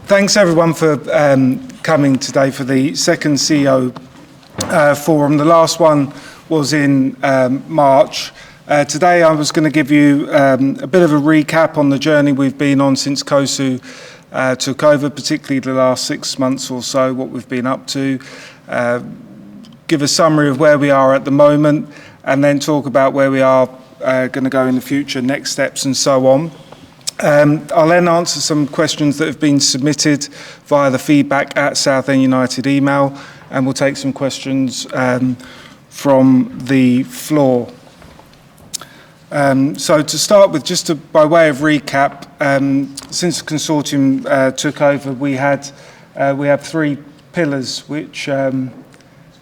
Thanks everyone for coming today for the second CEO forum. The last one was in March. Today I was going to give you a bit of a recap on the journey we've been on since COSU took over, particularly the last 6 months or so, what we've been up to, give a summary of where we are at the moment, and then talk about where we are going to go in the future, next steps and so on. I'll then answer some questions that have been submitted via the feedback@Southend United email, and we'll take some questions from the floor. So to start with, by way of recap, since the consortium took over, we have 3 pillars, which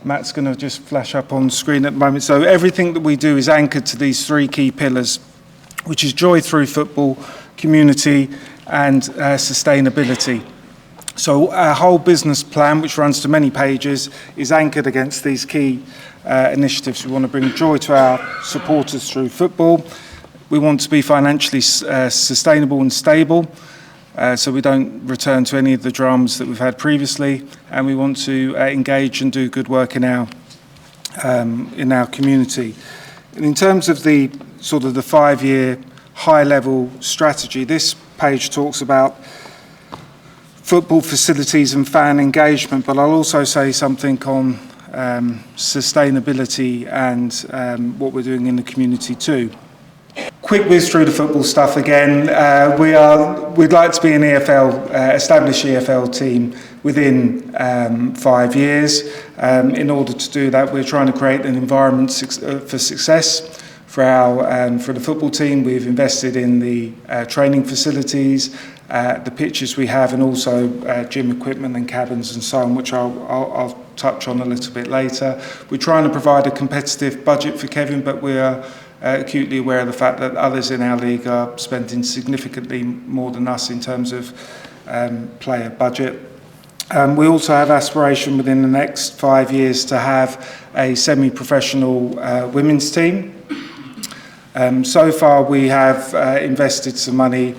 Matt's going to just flash up on screen at the moment. So everything that we do is anchored to these 3 key pillars, which is joy through football, community and sustainability. So our whole business plan, which runs to many pages, is anchored against these key initiatives. We want to bring joy to our supporters through football. We want to be financially sustainable and stable, so we don't return to any of the dramas that we've had previously, and we want to engage and do good work in our community. And in terms of the 5-year high-level strategy, this page talks about football facilities and fan engagement, but I'll also say something on sustainability and what we're doing in the community too. Quick whiz through the football stuff again. We'd like to be an established EFL team within 5 years. In order to do that, we're trying to create an environment for success. For the football team, we've invested in the training facilities, the pitches we have, and also gym equipment and cabins and so on, which I'll touch on a little bit later. We're trying to provide a competitive budget for Kevin, but we are acutely aware of the fact that others in our league are spending significantly more than us in terms of player budget. We also have aspiration within the next 5 years to have a semi-professional women's team. So far we have invested some money,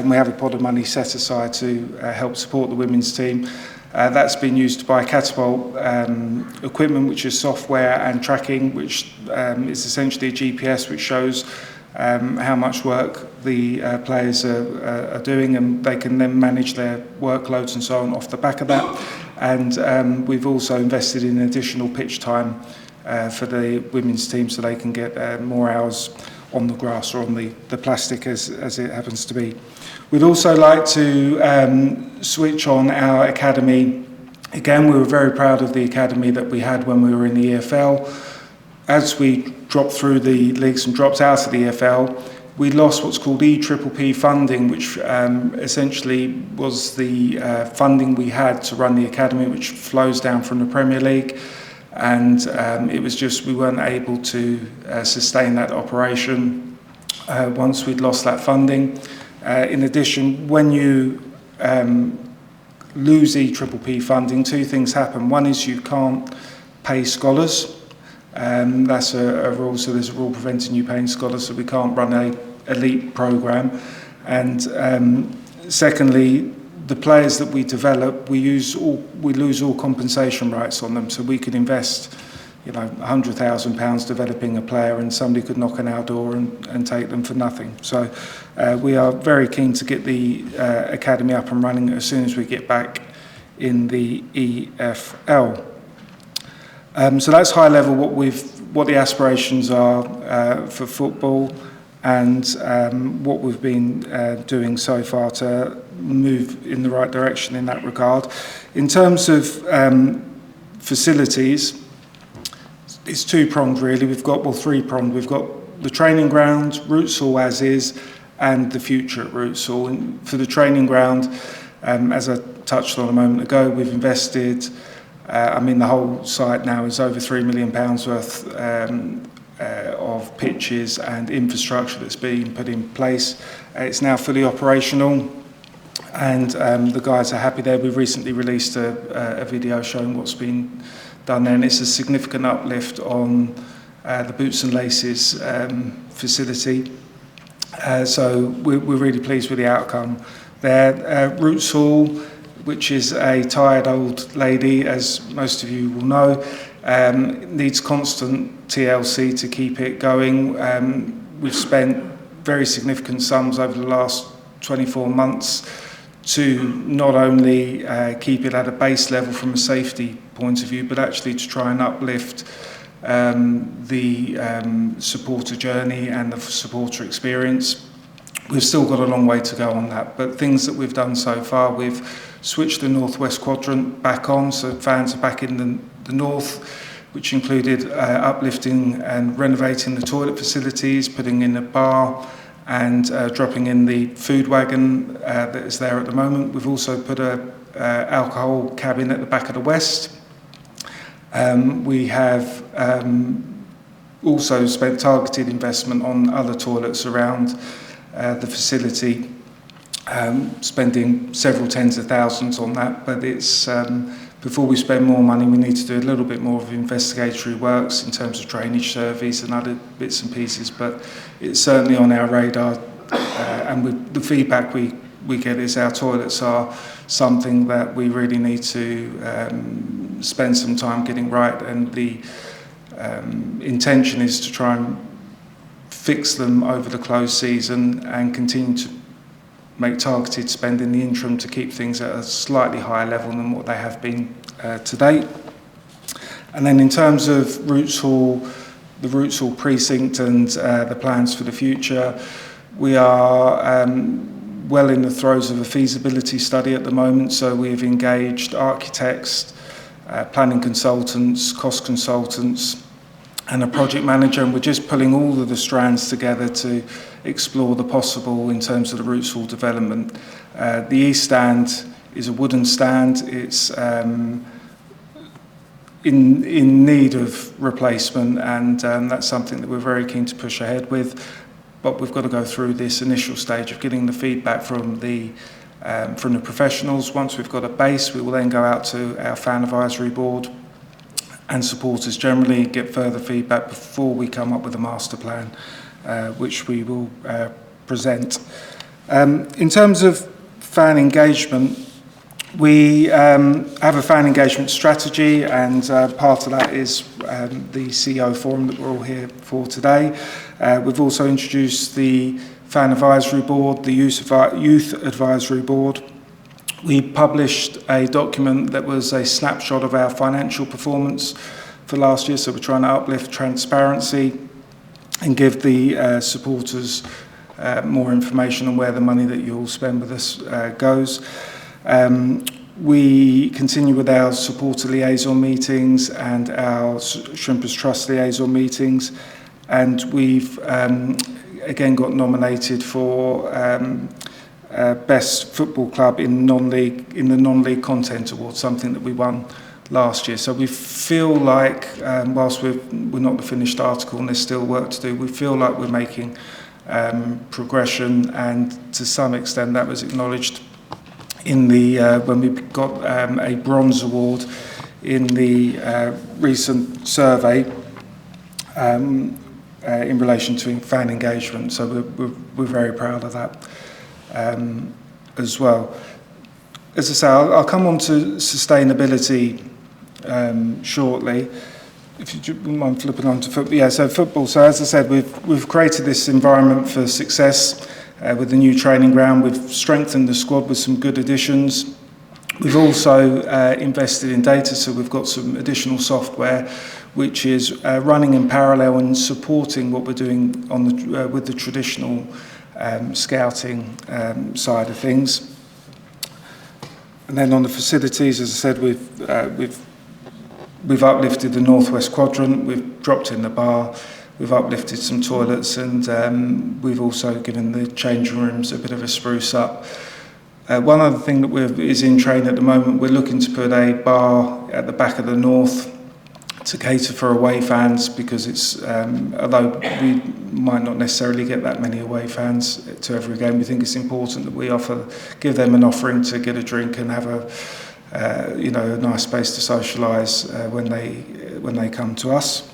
we have a pot of money set aside to help support the women's team. That's been used to buy catapult equipment, which is software and tracking, which is essentially a GPS which shows how much work the players are doing, and they can then manage their workloads and so on off the back of that. And we've also invested in additional pitch time for the women's team so they can get more hours on the grass or on the plastic as it happens to be. We'd also like to switch on our academy. Again, we were very proud of the academy that we had when we were in the EFL. As we dropped through the leagues and dropped out of the EFL, we lost what's called EPPP funding, which essentially was the funding we had to run the academy, which flows down from the Premier League. And it was just we weren't able to sustain that operation once we'd lost that funding. In addition, when you lose EPPP funding, 2 things happen. One is you can't pay scholars. That's a rule, so there's a rule preventing you paying scholars, so we can't run an elite programme. And secondly, the players that we develop, we lose all compensation rights on them. So we could invest, £100,000 developing a player, and somebody could knock on our door and take them for nothing. So we are very keen to get the academy up and running as soon as we get back in the EFL. So that's high level what the aspirations are for football, and what we've been doing so far to move in the right direction in that regard. In terms of facilities, it's 2-pronged really. We've got, 3-pronged. We've got the training ground, Rootsall as is, and the future at Rootsall. And for the training ground, as I touched on a moment ago, we've invested, the whole site now is over £3 million worth of pitches and infrastructure that's been put in place. It's now fully operational, and the guys are happy there. We've recently released a video showing what's been done there, and it's a significant uplift on the Boots and Laces facility. So we're really pleased with the outcome there. Rootsall, which is a tired old lady, as most of you will know. Needs constant TLC to keep it going. We've spent very significant sums over the last 24 months to not only keep it at a base level from a safety point of view, but actually to try and uplift the supporter journey and the supporter experience. We've still got a long way to go on that, but things that we've done so far, we've switched the northwest quadrant back on, so fans are back in the north, which included uplifting and renovating the toilet facilities, putting in a bar, and dropping in the food wagon that is there at the moment. We've also put a alcohol cabin at the back of the west. We have also spent targeted investment on other toilets around the facility, spending several tens of thousands on that, but it's before we spend more money, we need to do a little bit more of investigatory works in terms of drainage surveys and other bits and pieces, but it's certainly on our radar, and with the feedback we get is our toilets are something that we really need to spend some time getting right, and the intention is to try and fix them over the closed season and continue to make targeted spend in the interim to keep things at a slightly higher level than what they have been to date. And then in terms of the Roots Hall precinct and the plans for the future, we are well in the throes of a feasibility study at the moment, so we've engaged architects, planning consultants, cost consultants, and a project manager, and we're just pulling all of the strands together to explore the possible in terms of the Roots Hall development. The east stand is a wooden stand. It's in need of replacement, and that's something that we're very keen to push ahead with. But we've got to go through this initial stage of getting the feedback from the professionals. Once we've got a base, we will then go out to our fan advisory board and supporters generally, get further feedback before we come up with a master plan, which we will present. In terms of fan engagement, we have a fan engagement strategy, and part of that is the CEO forum that we're all here for today. We've also introduced the fan advisory board, the youth advisory board. We published a document that was a snapshot of our financial performance for last year, so we're trying to uplift transparency and give the supporters more information on where the money that you all spend with us goes. We continue with our supporter liaison meetings and our Shrimpers Trust liaison meetings, and we've again got nominated for Best Football Club in the non-league content award, something that we won last year. So we feel like, whilst we're not the finished article and there's still work to do, we feel like we're making progression, and to some extent that was acknowledged in the when we got a bronze award in the recent survey in relation to fan engagement. So we're very proud of that as well. As I say, I'll come on to sustainability shortly. If you wouldn't mind flipping on to football. Yeah, so football. So as I said, we've created this environment for success with the new training ground. We've strengthened the squad with some good additions. We've also invested in data, so we've got some additional software which is running in parallel and supporting what we're doing on the with the traditional scouting side of things. And then on the facilities, as I said, we've uplifted the northwest quadrant, we've dropped in the bar, we've uplifted some toilets, and we've also given the changing rooms a bit of a spruce up. One other thing that is in train at the moment, we're looking to put a bar at the back of the north to cater for away fans, because it's although we might not necessarily get that many away fans to every game, we think it's important that we give them an offering to get a drink and have a nice space to socialise when they come to us.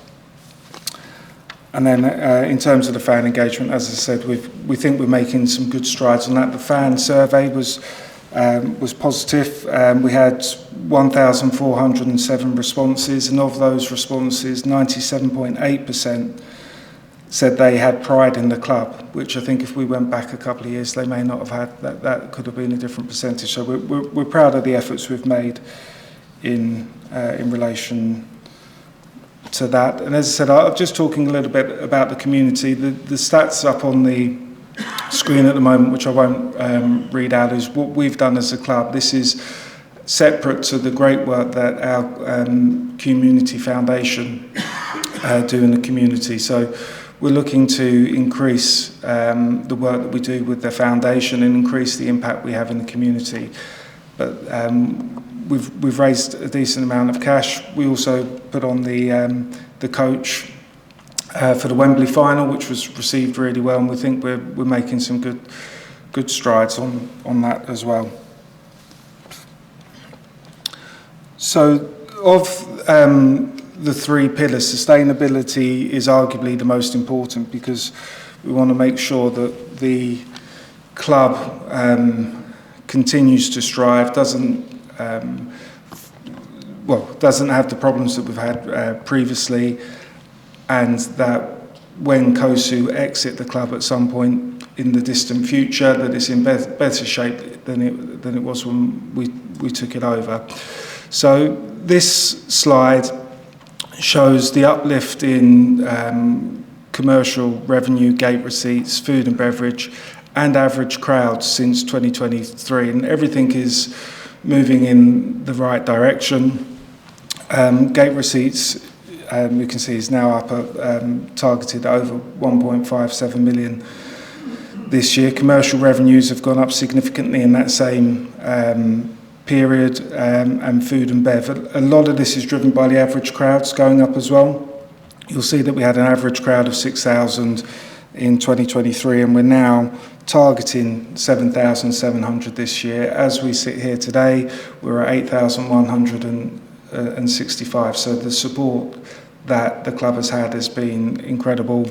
And then in terms of the fan engagement, as I said, we think we're making some good strides on that. The fan survey was was positive. We had 1,407 responses, and of those responses, 97.8% said they had pride in the club, which I think if we went back a couple of years, they may not have had. That could have been a different percentage. So we're proud of the efforts we've made in relation to that. And as I said, I'm just talking a little bit about the community. The stats up on the screen at the moment, which I won't read out, is what we've done as a club. This is separate to the great work that our community foundation do in the community. So we're looking to increase the work that we do with the foundation and increase the impact we have in the community. But we've raised a decent amount of cash. We also put on the coach for the Wembley final, which was received really well, and we think we're making some good strides on that as well. So of the three pillars, sustainability is arguably the most important, because we want to make sure that the club continues to strive, doesn't have the problems that we've had previously, and that when COSU exit the club at some point in the distant future, that it's in better shape than it was when we took it over. So this slide shows the uplift in commercial revenue, gate receipts, food and beverage, and average crowds since 2023, and everything is moving in the right direction. Gate receipts, you can see, is now up at targeted over 1.57 million this year. Commercial revenues have gone up significantly in that same period, and food and bev. A lot of this is driven by the average crowds going up as well. You'll see that we had an average crowd of 6,000 in 2023, and we're now targeting 7,700 this year. As we sit here today, we're at 8,165. So the support that the club has had has been incredible.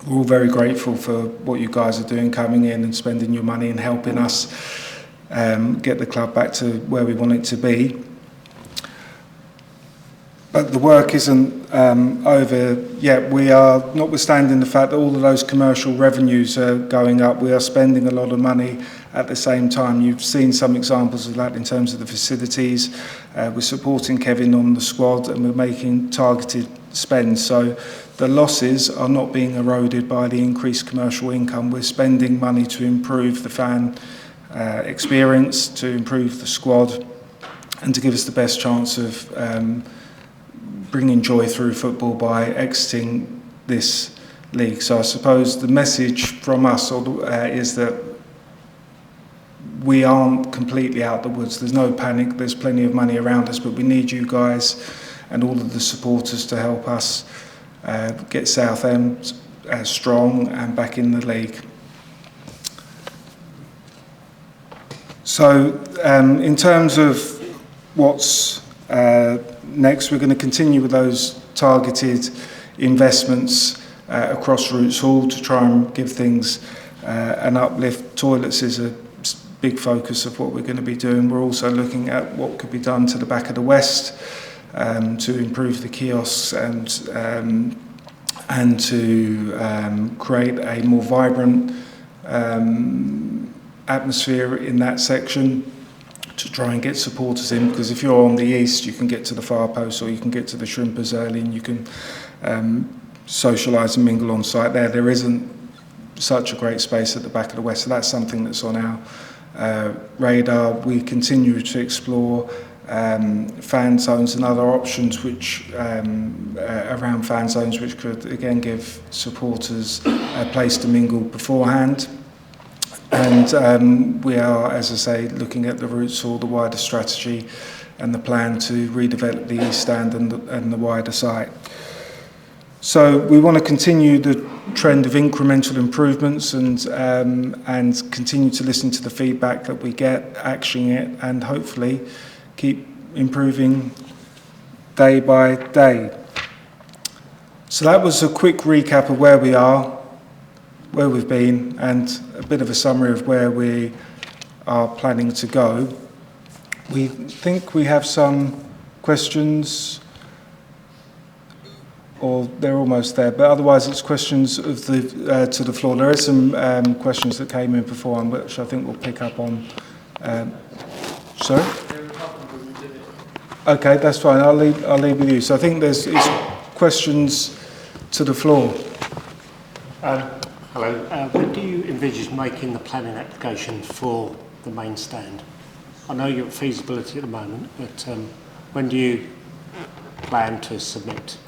We're all very grateful for what you guys are doing, coming in and spending your money and helping us get the club back to where we want it to be. But the work isn't over yet. We are, notwithstanding the fact that all of those commercial revenues are going up, we are spending a lot of money at the same time. You've seen some examples of that in terms of the facilities. We're supporting Kevin on the squad, and we're making targeted spends. So the losses are not being eroded by the increased commercial income. We're spending money to improve the fan experience, to improve the squad, and to give us the best chance of bringing joy through football by exiting this league. So I suppose the message from us is that we aren't completely out the woods. There's no panic. There's plenty of money around us, but we need you guys and all of the supporters to help us get Southend strong and back in the league. So in terms of what's next, we're going to continue with those targeted investments across Roots Hall to try and give things an uplift. Toilets is a big focus of what we're going to be doing. We're also looking at what could be done to the back of the West to improve the kiosks and to create a more vibrant atmosphere in that section, to try and get supporters in, because if you're on the east, you can get to the far post, or you can get to the Shrimpers early, and you can socialise and mingle on site there. There isn't such a great space at the back of the west, so that's something that's on our radar. We continue to explore fan zones and other options which around fan zones, which could again give supporters a place to mingle beforehand. And we are, as I say, looking at the Roots Hall, the wider strategy and the plan to redevelop the East Stand and the wider site. So we want to continue the trend of incremental improvements and continue to listen to the feedback that we get, actioning it, and hopefully keep improving day by day. So that was a quick recap of where we are, where we've been, and a bit of a summary of where we are planning to go. We think we have some questions, or they're almost there, but otherwise it's questions of the to the floor. There are some questions that came in before, which I think we'll pick up on. Sorry? Okay, that's fine. I'll leave with you. So I think it's questions to the floor. Hello. When do you envisage making the planning application for the main stand? I know you're at feasibility at the moment, but when do you plan to submit?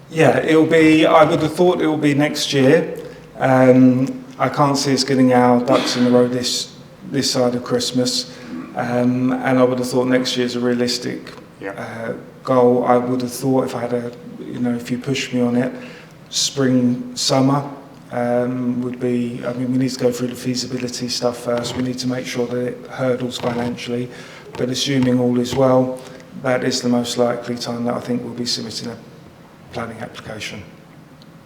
Yeah, I would have thought it will be next year. I can't see us getting our ducks in a row this side of Christmas. And I would have thought next year is a realistic goal. I would have thought if I had if you pushed me on it, spring, summer would be, we need to go through the feasibility stuff first. We need to make sure that it hurdles financially. But assuming all is well, that is the most likely time that I think we'll be submitting a planning application.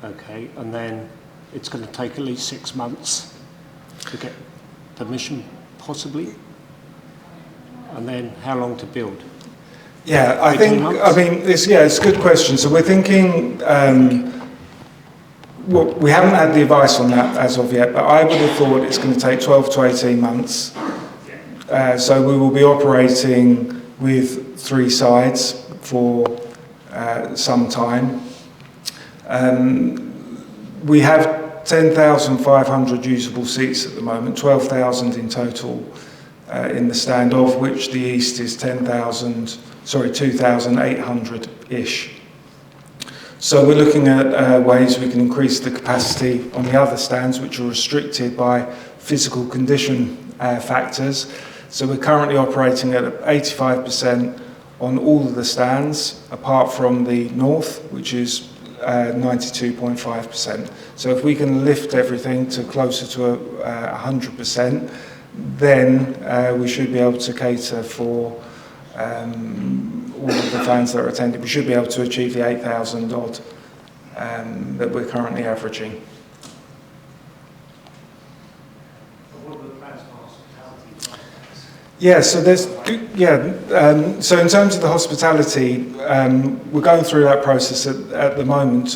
Okay, and then it's going to take at least 6 months to get permission, possibly? And then how long to build? Yeah, it's a good question. So we're thinking, we haven't had the advice on that as of yet, but I would have thought it's going to take 12 to 18 months. So we will be operating with 3 sides for some time. We have 10,500 usable seats at the moment, 12,000 in total in the stand, of which the east is 2,800-ish. So we're looking at ways we can increase the capacity on the other stands, which are restricted by physical condition factors. So we're currently operating at 85% on all of the stands, apart from the north, which is 92.5%. So if we can lift everything to closer to 100%, then we should be able to cater for all of the fans that are attending. We should be able to achieve the 8,000 odd that we're currently averaging. What are the plans for hospitality? Yeah, so so in terms of the hospitality, we're going through that process at the moment.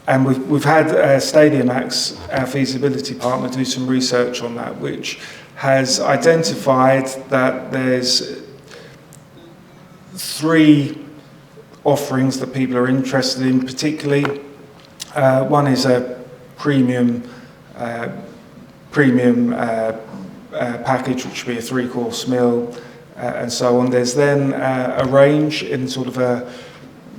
And we've had Stadium Max, our feasibility partner, do some research on that, which has identified that there's 3 offerings that people are interested in, particularly. One is a premium package, which would be a 3-course meal, and so on. There's then a range in sort of a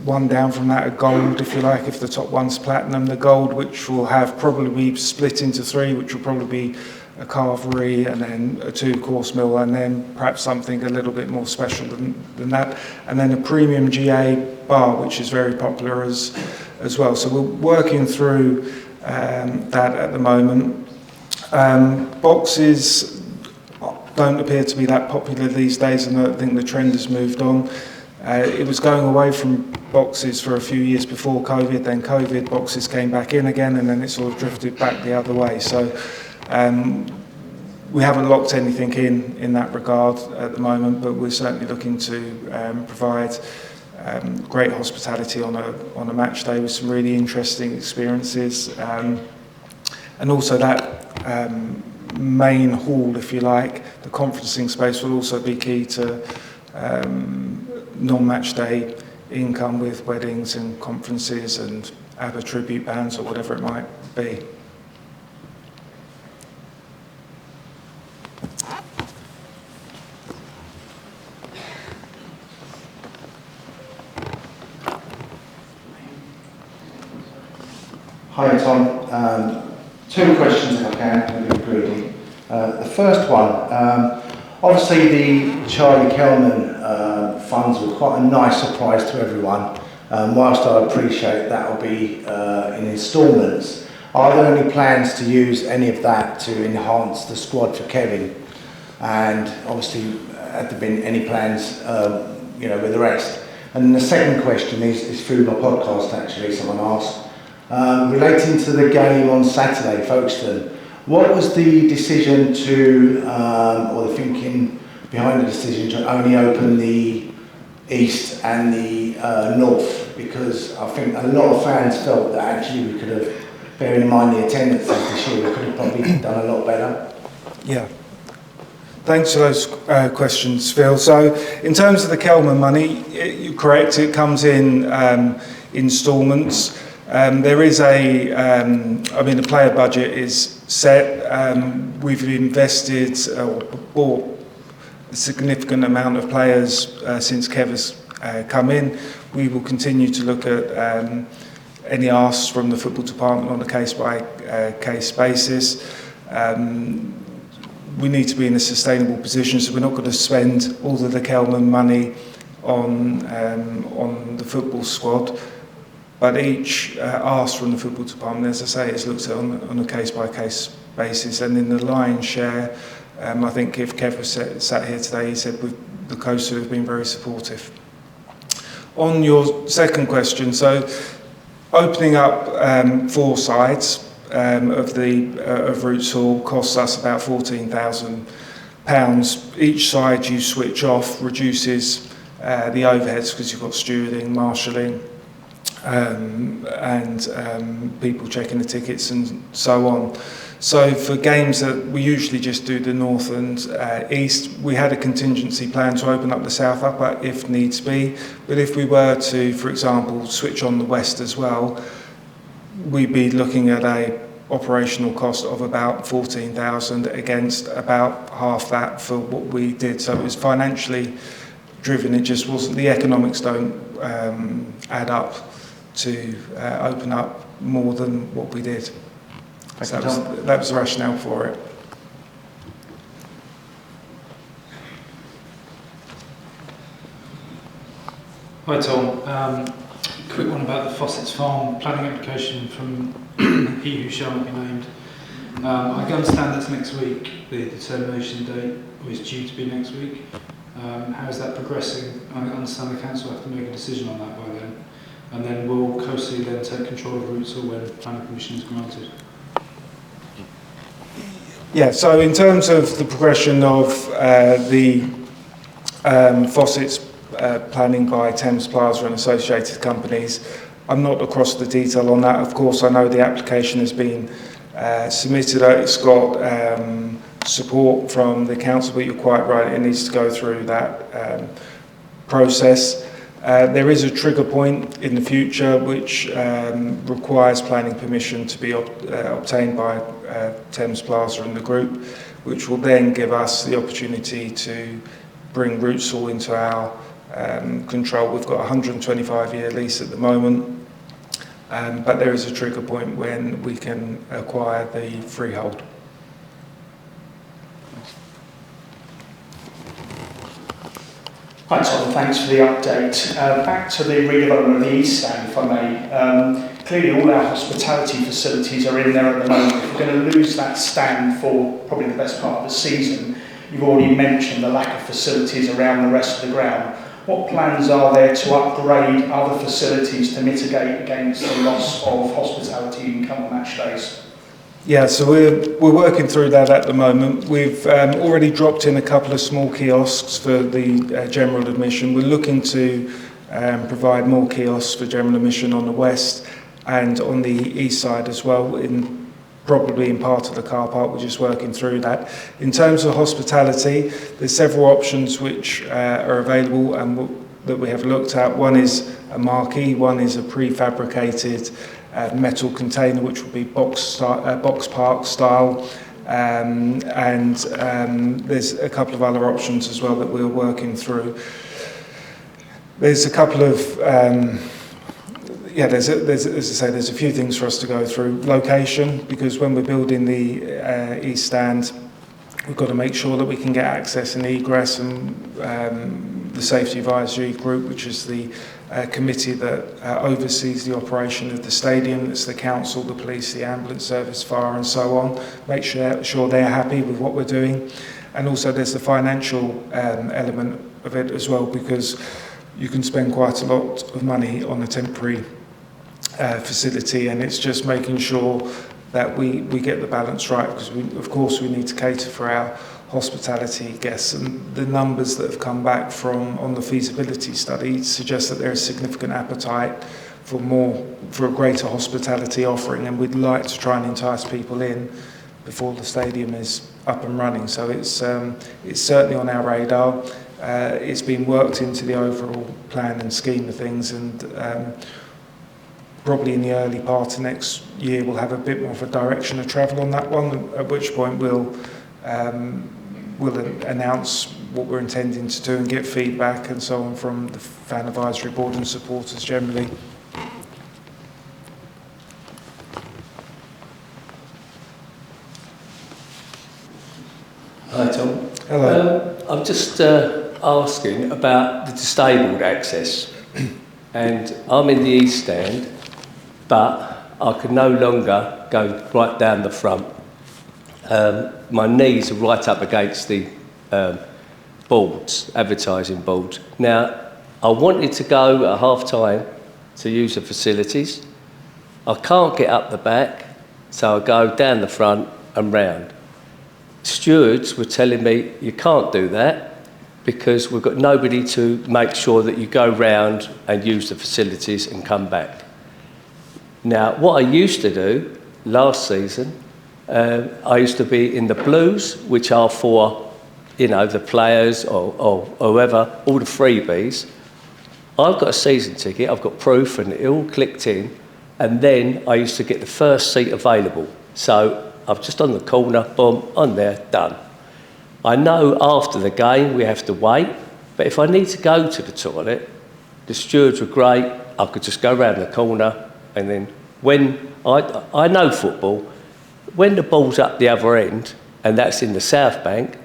one down from that, a gold, if you like, if the top one's platinum. The gold, which will have probably split into 3, which will probably be a carvery and then a 2-course meal, and then perhaps something a little bit more special than that, and then a premium GA bar, which is very popular as well. So we're working through that at the moment. Boxes don't appear to be that popular these days, and I think the trend has moved on. It was going away from boxes for a few years before COVID, then COVID, boxes came back in again, and then it sort of drifted back the other way. So we haven't locked anything in that regard at the moment, but we're certainly looking to provide great hospitality on a match day with some really interesting experiences. And also that main hall, if you like, the conferencing space, will also be key to non-match day income with weddings and conferences and ABBA tribute bands or whatever it might be. Hi Tom, 2 questions if I can, I'm going to be greedy. The first one, obviously the Charlie Kelman funds were quite a nice surprise to everyone. Whilst I appreciate that will be in instalments, are there any plans to use any of that to enhance the squad for Kevin? And obviously, have there been any plans, with the rest? And the second question is through my podcast actually, someone asked. Relating to the game on Saturday, Folkestone, What was the decision to, or the thinking behind the decision to only open the east and the north? Because I think a lot of fans felt that actually we could have, bearing in mind the attendances this year, we could have probably done a lot better. Yeah. Thanks for those questions, Phil. So in terms of the Kelman money, you're correct, it comes in instalments. There is the player budget is set. We've invested or bought a significant amount of players since Kev has come in. We will continue to look at any asks from the football department on a case-by-case basis. We need to be in a sustainable position, so we're not going to spend all of the Kelman money on the football squad. But each ask from the football department, as I say, is looked at on a case-by-case basis. And in the lion's share, I think if Kev was sat here today, he said the coast have been very supportive. On your second question, so opening up 4 sides of Roots Hall costs us about £14,000. Each side you switch off reduces the overheads because you've got stewarding, marshalling, and people checking the tickets and so on. So for games that we usually just do the north and east, we had a contingency plan to open up the south upper if needs be. But if we were to, for example, switch on the west as well, we'd be looking at a operational cost of about 14,000 against about half that for what we did. So it was financially driven. It just wasn't, the economics don't add up to open up more than what we did. So that was the rationale for it. Hi Tom, quick one about the Fossett's Farm planning application from he who shall not be named. I understand that's next week, the determination date is due to be next week. How is that progressing? I understand the council have to make a decision on that by then. And then will COSI then take control of Roots Hall when planning permission is granted? Yeah, so in terms of the progression of the Fossett's planning by Thames Plaza and associated companies, I'm not across the detail on that. Of course, I know the application has been submitted. It's got support from the council, but you're quite right, it needs to go through that process. There is a trigger point in the future which requires planning permission to be obtained by Thames Plaza and the group, which will then give us the opportunity to bring Roots Hall into our control. We've got a 125-year lease at the moment, but there is a trigger point when we can acquire the freehold. Hi Tom, thanks for the update. Back to the redevelopment of the East Stand, if I may. Clearly all our hospitality facilities are in there at the moment. If we're going to lose that stand for probably the best part of the season, you've already mentioned the lack of facilities around the rest of the ground. What plans are there to upgrade other facilities to mitigate against the loss of hospitality income on match days? Yeah, so we're working through that at the moment. We've already dropped in a couple of small kiosks for the general admission. We're looking to provide more kiosks for general admission on the west and on the east side as well, probably in part of the car park. We're just working through that. In terms of hospitality, there's several options which are available and that we have looked at. One is a marquee, one is a prefabricated metal container which will be box park style, and there's a couple of other options as well that we're working through. There's a couple of there's as I say, there's a few things for us to go through. Location, because when we're building the East Stand, we've got to make sure that we can get access and egress, and the Safety Advisory Group, which is the committee that oversees the operation of the stadium. It's the council, the police, the ambulance service, fire and so on. Make sure they're happy with what we're doing. And also there's the financial element of it as well, because you can spend quite a lot of money on a temporary facility, and it's just making sure that we get the balance right, because of course we need to cater for our hospitality guests, and the numbers that have come back on the feasibility study suggest that there is significant appetite for a greater hospitality offering, and we'd like to try and entice people in before the stadium is up and running. So it's certainly on our radar. It's been worked into the overall plan and scheme of things, and probably in the early part of next year we'll have a bit more of a direction of travel on that one, at which point we'll announce what we're intending to do and get feedback and so on from the fan advisory board and supporters generally. Hi Tom. Hello. I'm just asking about the disabled access, and I'm in the East Stand, but I can no longer go right down the front. My knees are right up against the boards, advertising boards. Now, I wanted to go at half time to use the facilities. I can't get up the back, so I go down the front and round. Stewards were telling me you can't do that because we've got nobody to make sure that you go round and use the facilities and come back. Now, what I used to do last season, I used to be in the blues, which are for, the players or whoever, all the freebies. I've got a season ticket, I've got proof, and it all clicked in, and then I used to get the first seat available. So I'm just on the corner, boom, on there, done. I know after the game we have to wait, but if I need to go to the toilet, the stewards were great. I could just go round the corner, and then when I know football, when the ball's up the other end, and that's in the South Bank,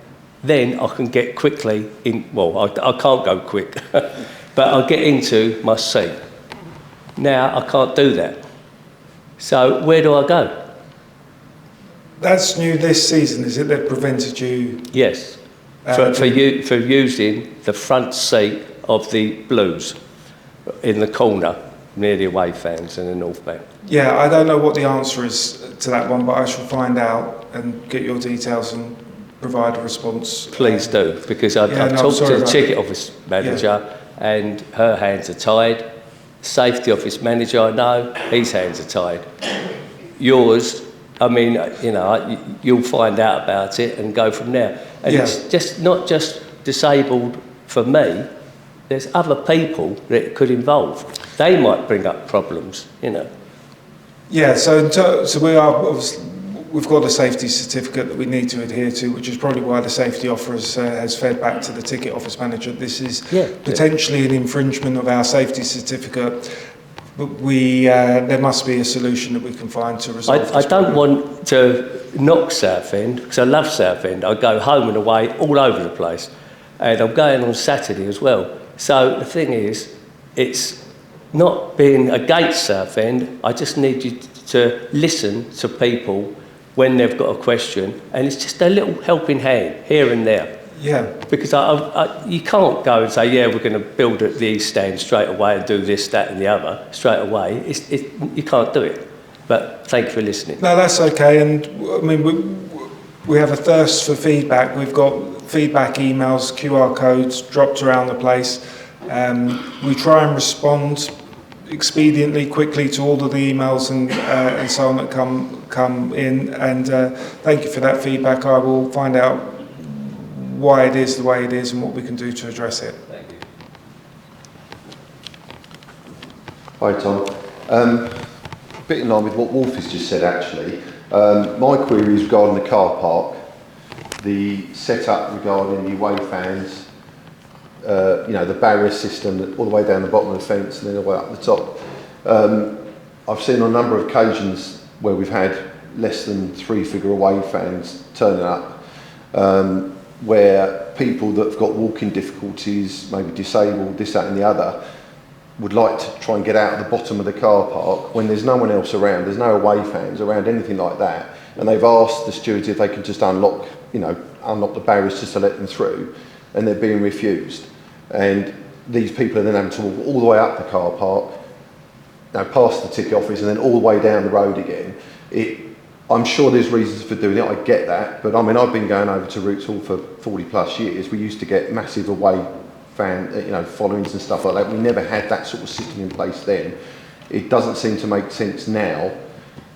then I can get quickly in. Well, I can't go quick, but I'll get into my seat. Now I can't do that. So where do I go? That's new this season, is it? They've prevented you? Yes, for using the front seat of the Blues in the corner near the away fans and the North Bank. Yeah, I don't know what the answer is to that one, but I shall find out and get your details and provide a response. Please do, because I've talked to the ticket office manager and her hands are tied. Safety office manager, I know, his hands are tied. Yours, I mean, you'll find out about it and go from there. And it's just not just disabled for me. There's other people that it could involve. They might bring up problems, Yeah, so we've got a safety certificate that we need to adhere to, which is probably why the safety officer has fed back to the ticket office manager. This is potentially an infringement of our safety certificate. But there must be a solution that we can find to resolve this don't problem. want to knock Southend, because I love Southend. I go home and away all over the place. And I'm going on Saturday as well. So the thing is, it's not being against Southend. I just need you to listen to people when they've got a question. And it's just a little helping hand here and there. Yeah. Because you can't go and say, we're going to build at the East Stand straight away and do this, that and the other straight away. You can't do it. But thank you for listening. No, that's okay. And I mean, we have a thirst for feedback. We've got feedback emails, QR codes dropped around the place. We try and respond expediently, quickly to all of the emails and so on that come in. And thank you for that feedback. I will find out why it is the way it is and what we can do to address it. Thank you. Hi Tom. A bit in line with what Wolf has just said actually. My query is regarding the car park, the setup regarding the away fans, the barrier system that all the way down the bottom of the fence and then all the way up the top. I've seen on a number of occasions where we've had less than 3-figure away fans turning up, where people that have got walking difficulties, maybe disabled, this, that and the other, would like to try and get out of the bottom of the car park when there's no one else around, there's no away fans around, anything like that, and they've asked the stewards if they can just unlock the barriers just to let them through, and they're being refused. And these people are then having to walk all the way up the car park, past the ticket office and then all the way down the road again. I'm sure there's reasons for doing it, I get that, but I mean, I've been going over to Roots Hall for 40 plus years. We used to get massive away fan, followings and stuff like that. We never had that sort of system in place then. It doesn't seem to make sense now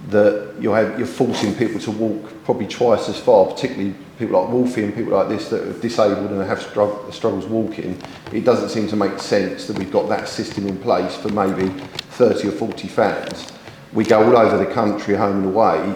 that you're forcing people to walk probably twice as far, particularly people like Wolfie and people like this that are disabled and have struggles walking. It doesn't seem to make sense that we've got that system in place for maybe 30 or 40 fans. We go all over the country, home and away,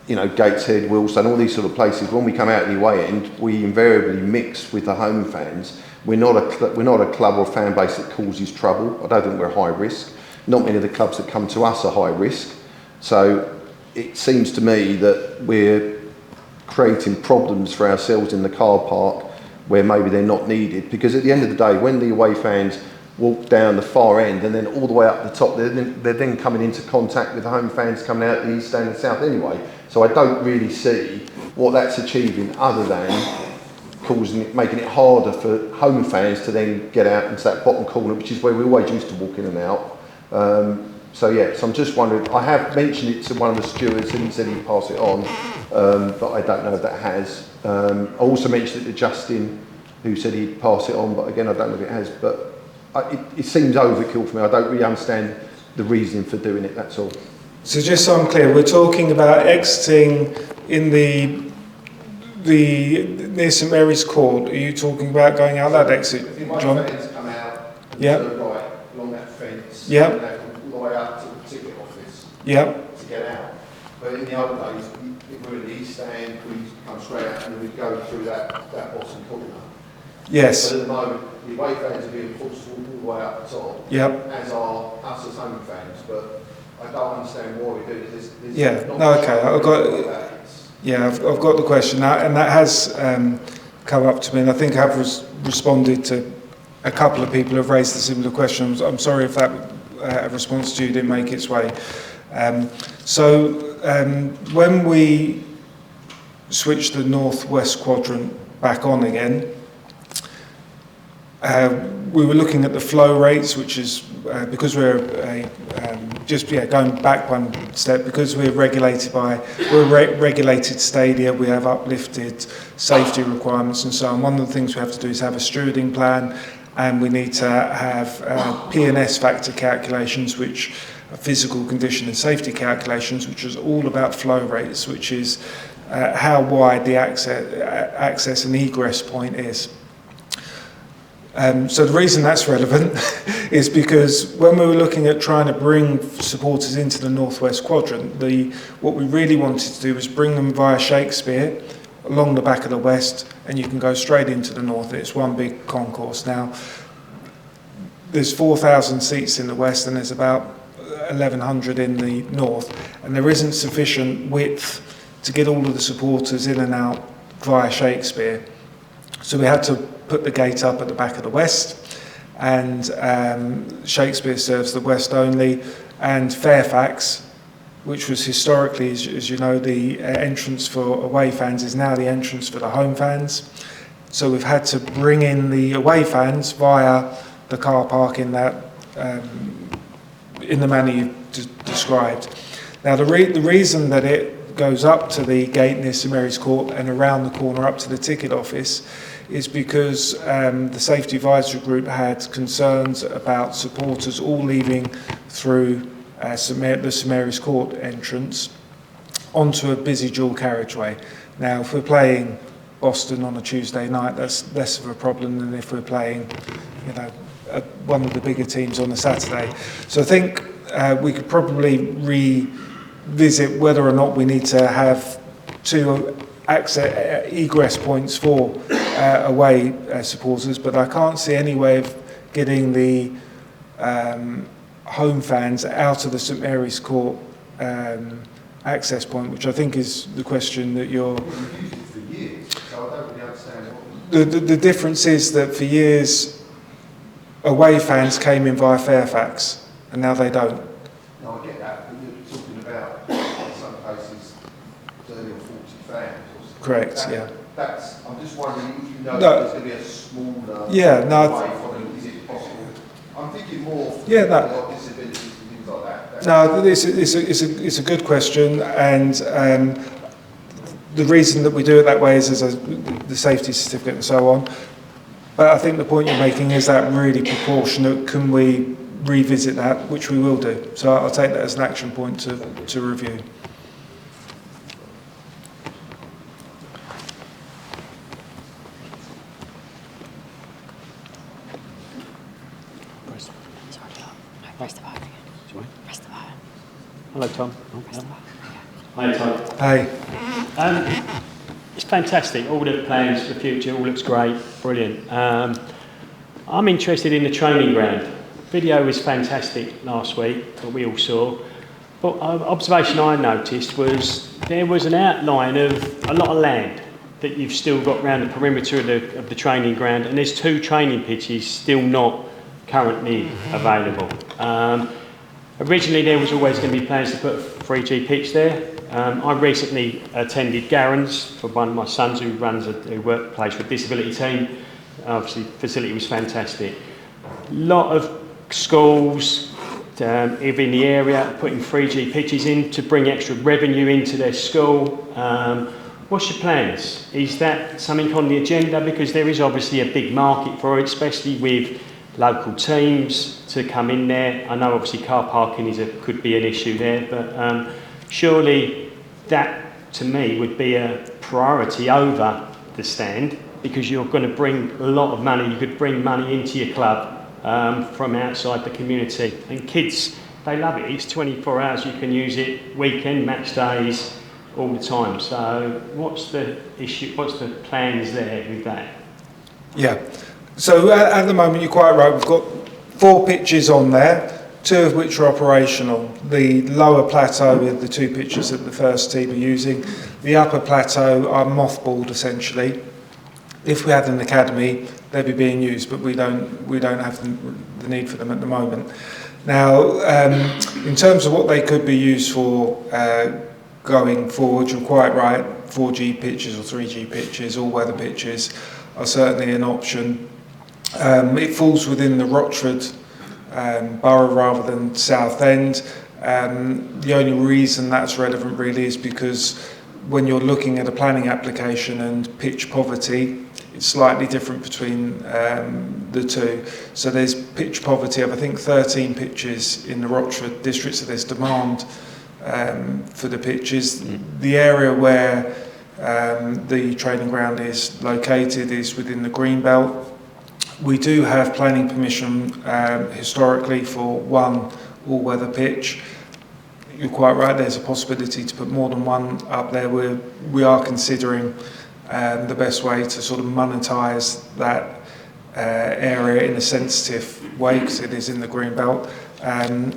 Gateshead, Wilson, all these sort of places. When we come out of the away end, we invariably mix with the home fans. We're not a club or fan base that causes trouble. I don't think we're high risk. Not many of the clubs that come to us are high risk. So it seems to me that we're creating problems for ourselves in the car park where maybe they're not needed. Because at the end of the day, when the away fans walk down the far end and then all the way up the top, they're then coming into contact with the home fans coming out the east stand and south anyway. So I don't really see what that's achieving other than making it harder for home fans to then get out into that bottom corner, which is where we always used to walk in and out. So I'm just wondering, I have mentioned it to one of the stewards and he said he'd pass it on, but I don't know if that has. I also mentioned it to Justin, who said he'd pass it on, but again, I don't know if it has. But it seems overkill for me. I don't really understand the reasoning for doing it, that's all. So just so I'm clear, we're talking about exiting in the near St Mary's Court. Are you talking about going out that exit, If the John? fans come out and Yeah. turn right along that fence, Yeah. and they come all the way up to the ticket office Yeah. to get out. But in the old days, if we were in the east stand, we'd come straight out and we'd go through that bottom corner. Yes. But at the moment, the away fans are being forced to walk all the way up the top, Yep. as are us as home fans. But I don't understand why we do it. There's Yeah. not No, much okay. like I've got. that. Yeah, I've got the question now, and that has come up to me, and I think I've responded to a couple of people who have raised a similar question. I'm sorry if that response to you didn't make its way. When we switched the northwest quadrant back on again, we were looking at the flow rates, which is because we're going back one step, because we're regulated regulated stadia, we have uplifted safety requirements and so on. One of the things we have to do is have a stewarding plan, and we need to have P&S factor calculations, which are physical condition and safety calculations, which is all about flow rates, which is how wide the access and egress point is. So the reason that's relevant is because when we were looking at trying to bring supporters into the northwest quadrant, what we really wanted to do was bring them via Shakespeare along the back of the west, and you can go straight into the north. It's one big concourse. Now, there's 4,000 seats in the west and there's about 1,100 in the north, and there isn't sufficient width to get all of the supporters in and out via Shakespeare. So we had to put the gate up at the back of the west, and Shakespeare serves the west only, and Fairfax, which was historically, as you know, the entrance for away fans, is now the entrance for the home fans. So we've had to bring in the away fans via the car park in that in the manner you described. Now the reason that it goes up to the gate near St Mary's Court and around the corner up to the ticket office is because the safety advisory group had concerns about supporters all leaving through the St Mary's Court entrance onto a busy dual carriageway. Now, if we're playing Boston on a Tuesday night, that's less of a problem than if we're playing, one of the bigger teams on a Saturday. So I think we could probably revisit whether or not we need to have two egress points for away supporters, but I can't see any way of getting the home fans out of the St Mary's Court access point, which I think is the question that you're... We've used it for years, so I don't really understand what... The difference is that for years, away fans came in via Fairfax, and now they don't. No, I get that, but you're talking about, in some cases, 30 or 40 fans. Correct, yeah. I'm just wondering if you know No. there's going to be a smaller Yeah, no, way from it. Is it possible? I'm thinking more for Yeah, people no. like disabilities and things like that. No, it's a good question, and the reason that we do it that way is as the safety certificate and so on. But I think the point you're making is that really proportionate. Can we revisit that, which we will do. So I'll take that as an action point to review. Hello, Tom. Hi, Tom. Hey. It's fantastic. All the plans for the future, all looks great, brilliant. I'm interested in the training ground. Video was fantastic last week, that we all saw. But observation I noticed was there was an outline of a lot of land that you've still got around the perimeter of the training ground, and there's 2 training pitches still not currently available. Originally there was always going to be plans to put a 3G pitch there. I recently attended Garron's for one of my sons who plays for a disability team. Obviously the facility was fantastic. A lot of schools in the area putting 3G pitches in to bring extra revenue into their school. What's your plans? Is that something on the agenda? Because there is obviously a big market for it, especially with local teams to come in there. I know obviously car parking could be an issue there, but surely that to me would be a priority over the stand, because you're going to bring a lot of money. You could bring money into your club from outside the community, and kids, they love it. It's 24 hours, you can use it weekend, match days, all the time. So what's the issue, what's the plans there with that? Yeah, so at the moment you're quite right, we've got 4 pitches on there, 2 of which are operational. The lower plateau with the 2 pitches that the first team are using. The upper plateau are mothballed essentially. If we had an academy, they'd be being used, but we don't have the need for them at the moment. Now, in terms of what they could be used for going forward, you're quite right, 4G pitches or 3G pitches, all-weather pitches are certainly an option. It falls within the Rochford borough rather than Southend. The only reason that's relevant really is because when you're looking at a planning application and pitch poverty, it's slightly different between the 2. So there's pitch poverty of I think 13 pitches in the Rochford district, so there's demand for the pitches. The area where the training ground is located is within the green belt. We do have planning permission historically for 1 all-weather pitch. You're quite right, there's a possibility to put more than 1 up there. We are considering the best way to sort of monetise that area in a sensitive way, because it is in the green belt. And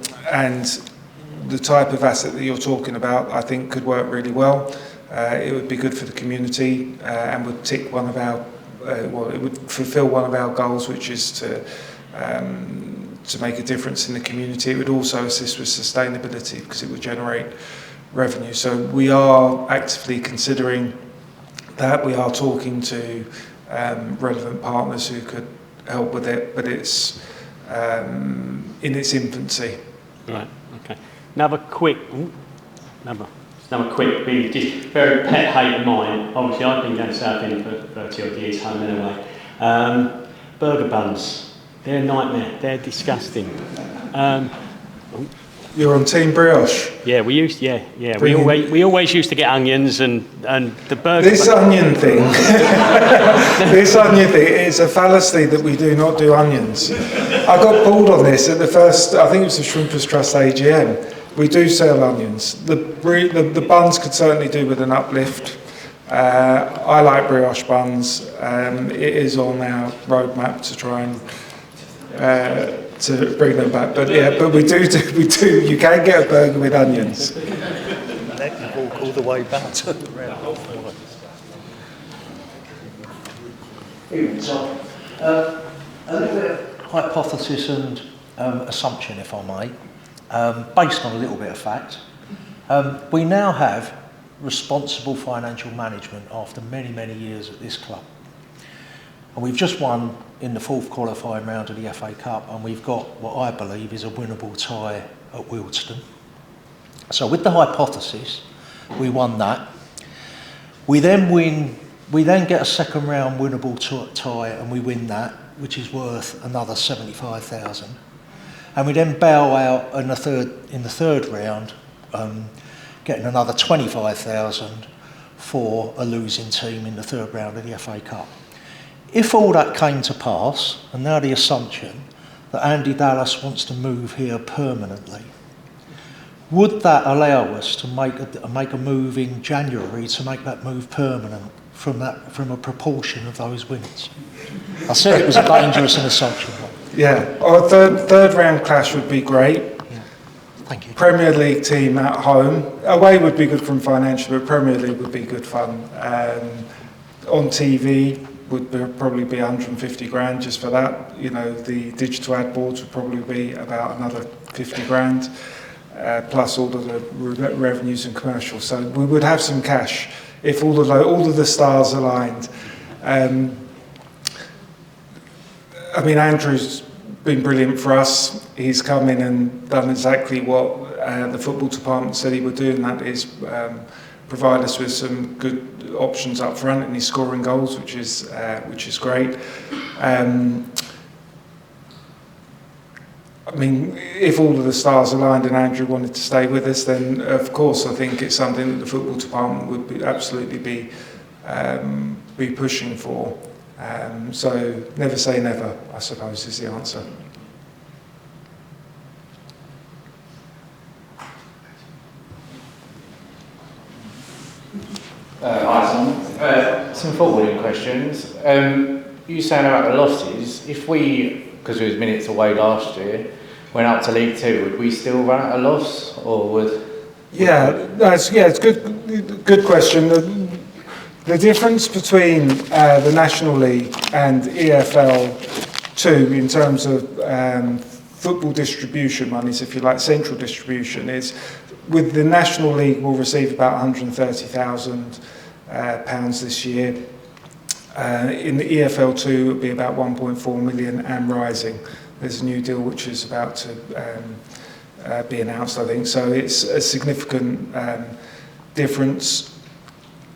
the type of asset that you're talking about, I think, could work really well. It would be good for the community and would tick one of our it would fulfil one of our goals, which is to make a difference in the community. It would also assist with sustainability because it would generate revenue. So we are actively considering that. We are talking to relevant partners who could help with it, but it's in its infancy. Right, okay. Another quick, really just very pet hate of mine. Obviously, I've been going to Southend for 30 odd years, home anyway. Burger buns, they're a nightmare. They're disgusting. You're on Team Brioche. Yeah, we We always used to get onions and the burger. This onion thing, is a fallacy that we do not do onions. I got pulled on this at the first, I think it was the Shrimpers Trust AGM. We do sell onions. The buns could certainly do with an uplift. I like brioche buns. It is on our roadmap to try and to bring them back. But yeah, but we do. You can get a burger with onions. Let you walk all the way back to the round. A little bit of hypothesis and assumption, if I may. Based on a little bit of fact, we now have responsible financial management after many, many years at this club. And we've just won in the 4th qualifying round of the FA Cup, and we've got what I believe is a winnable tie at Wealdstone. So with the hypothesis, we won that. We then get a second round winnable tie and we win that, which is worth another 75,000. And we then bow out in the third round, getting another 25,000 for a losing team in the third round of the FA Cup. If all that came to pass, and now the assumption that Andy Dallas wants to move here permanently, would that allow us to make a move in January to make that move permanent from a proportion of those winners? I said it was a dangerous assumption. Yeah, our third round clash would be great. Yeah. Thank you. Premier League team at home. Away would be good from financial, but Premier League would be good fun. On TV would probably be 150 grand just for that. You know, the digital ad boards would probably be about another 50 grand, plus all of the revenues and commercials. So we would have some cash if all of the stars aligned. I mean, Andrew's been brilliant for us. He's come in and done exactly what the football department said he would do, and that is provide us with some good options up front, and he's scoring goals, which is great. I mean, if all of the stars aligned and Andrew wanted to stay with us, then of course I think it's something that the football department would absolutely be pushing for. So never say never, I suppose, is the answer. Some forwarding questions. You saying about the losses, if we, because we was minutes away last year, went up to League Two, would we still run at a loss, or would? It's good question. The difference between the National League and EFL 2 in terms of football distribution monies, if you like, central distribution, is with the National League we'll receive about £130,000 this year. In the EFL 2 it'll be about 1.4 million and rising. There's a new deal which is about to be announced, I think. So it's a significant difference.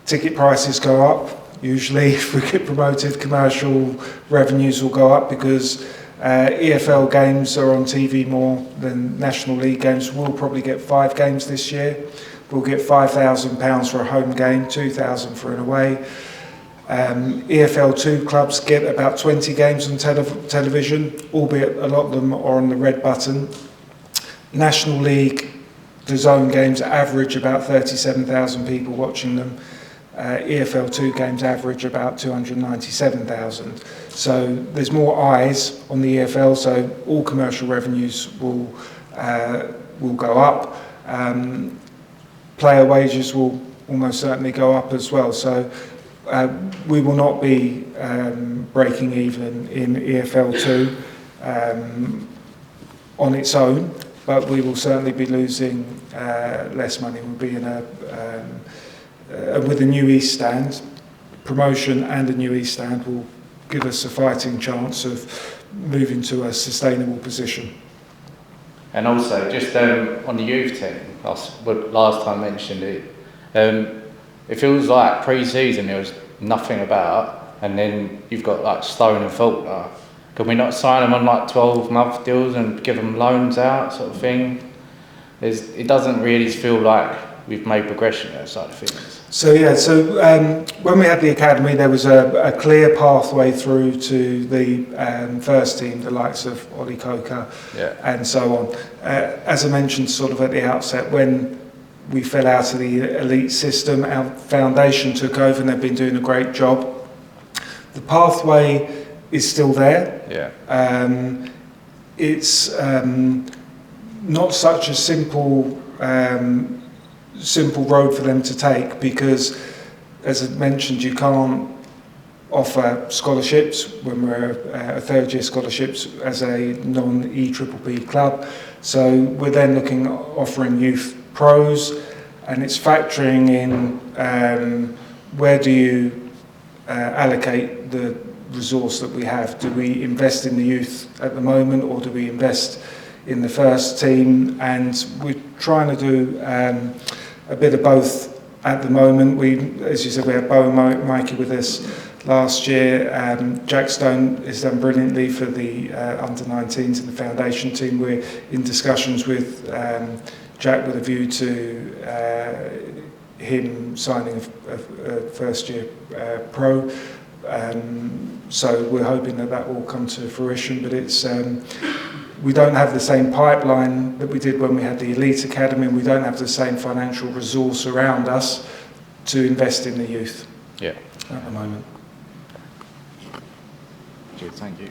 Ticket prices go up. Usually, if we get promoted, commercial revenues will go up because EFL games are on TV more than National League games. We'll probably get 5 games this year. We'll get £5,000 for a home game, £2,000 for an away. EFL 2 clubs get about 20 games on television, albeit a lot of them are on the red button. National League, the zone games average about 37,000 people watching them. EFL 2 games average about 297,000. So there's more eyes on the EFL, so all commercial revenues will go up. Player wages will almost certainly go up as well. So we will not be breaking even in EFL 2 on its own, but we will certainly be losing less money. We'll be in with a new East Stand, promotion and a new East Stand will give us a fighting chance of moving to a sustainable position. And also, just on the youth team, last time I mentioned it, it feels like pre-season there was nothing about, and then you've got like Stone and Faulkner. Can we not sign them on like 12-month deals and give them loans out, sort of thing? It doesn't really feel like we've made progression on that side of things. So when we had the academy, there was a clear pathway through to the first team, the likes of Ollie Coker and so on. As I mentioned sort of at the outset, when we fell out of the elite system, our foundation took over and they've been doing a great job. The pathway is still there. It's not such a simple road for them to take because, as I mentioned, you can't offer scholarships when we're a third-year scholarships as a non-EPPP club. So we're then looking at offering youth pros, and it's factoring in where do you allocate the resource that we have. Do we invest in the youth at the moment, or do we invest in the first team, and we're trying to do a bit of both at the moment. We, as you said, we had Bo and Mikey with us last year. Jack Stone has done brilliantly for the under-19s and the foundation team. We're in discussions with Jack with a view to him signing a first-year pro. So we're hoping that that will come to fruition, but it's we don't have the same pipeline that we did when we had the Elite Academy, and we don't have the same financial resource around us to invest in the youth at the moment. Thank you.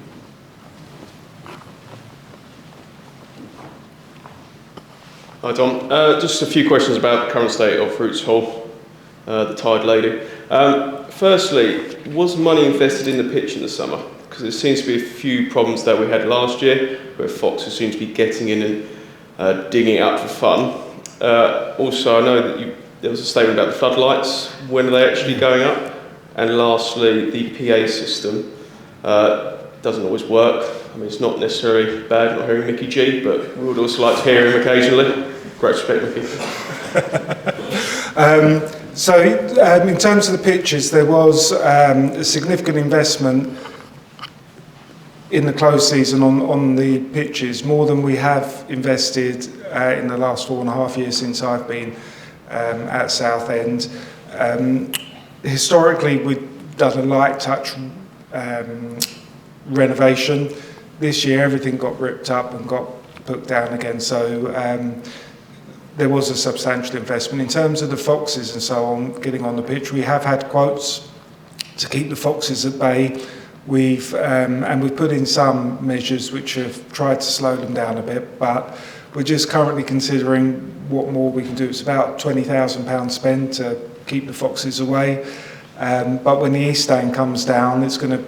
Hi Tom, just a few questions about the current state of Roots Hall, the Tide Lady. Firstly, was money invested in the pitch in the summer? Because there seems to be a few problems that we had last year, where foxes seem to be getting in and digging it up for fun. Also, I know that there was a statement about the floodlights. When are they actually going up? And lastly, the PA system doesn't always work. I mean, it's not necessarily bad not hearing Mickey G, but we would also like to hear him occasionally. Great respect, Mickey. So in terms of the pitches, there was a significant investment in the closed season on the pitches, more than we have invested in the last 4.5 years since I've been at Southend. Historically, we've done a light touch renovation. This year, everything got ripped up and got put down again, so there was a substantial investment. In terms of the foxes and so on, getting on the pitch, we have had quotes to keep the foxes at bay. We've put in some measures which have tried to slow them down a bit, but we're just currently considering what more we can do. It's about £20,000 spent to keep the foxes away, but when the East Stand comes down, it's going to,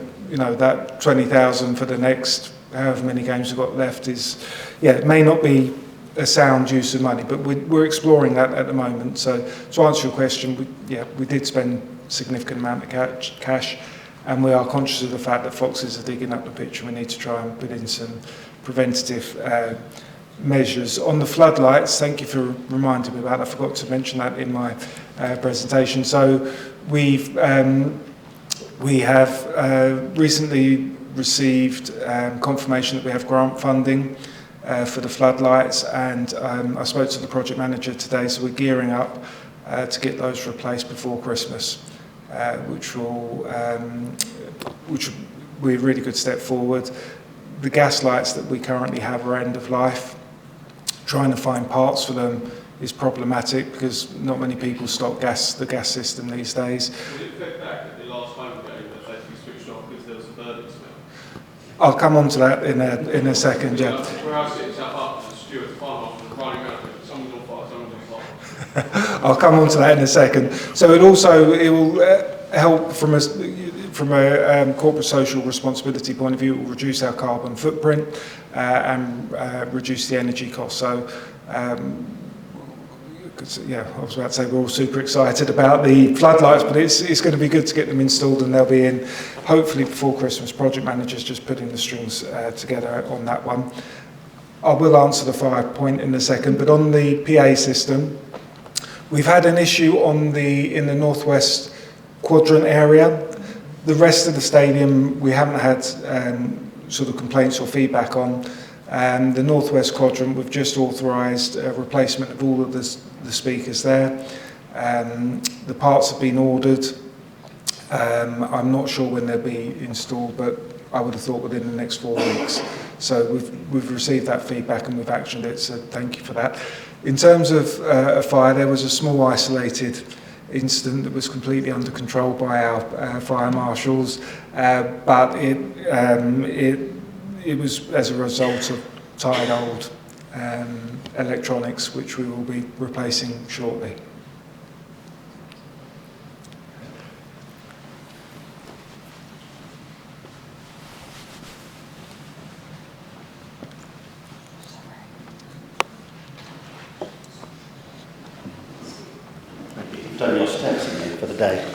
that 20,000 for the next however many games we've got left is, it may not be a sound use of money, but we're exploring that at the moment. So to answer your question, we did spend a significant amount of cash, and we are conscious of the fact that foxes are digging up the pitch, and we need to try and put in some preventative measures. On the floodlights, thank you for reminding me about that. I forgot to mention that in my presentation. So we have recently received confirmation that we have grant funding for the floodlights, and I spoke to the project manager today, so we're gearing up to get those replaced before Christmas, which will be a really good step forward. The gas lights that we currently have are end of life. Trying to find parts for them is problematic because not many people stock the gas system these days. Was it fed back at the last home game that they switched off because there was a burning smell? I'll come on to that in a second, yeah. Where I sit up, the Stuart Farmhouse was running out, someone's on fire, someone's on fire. I'll come on to that in a second. So it will help from a corporate social responsibility point of view. It will reduce our carbon footprint and reduce the energy costs. So I was about to say we're all super excited about the floodlights, but it's going to be good to get them installed, and they'll be in hopefully before Christmas. Project managers just putting the strings together on that one. I will answer the fire point in a second, but on the PA system, we've had an issue in the northwest quadrant area. The rest of the stadium we haven't had sort of complaints or feedback on. The northwest quadrant, we've just authorised a replacement of all of the speakers there. The parts have been ordered. I'm not sure when they'll be installed, but I would have thought within the next 4 weeks. So we've received that feedback and we've actioned it, so thank you for that. In terms of a fire, there was a small isolated incident that was completely under control by our fire marshals, but it was as a result of tired old electronics, which we will be replacing shortly. Tony Steps again for the day.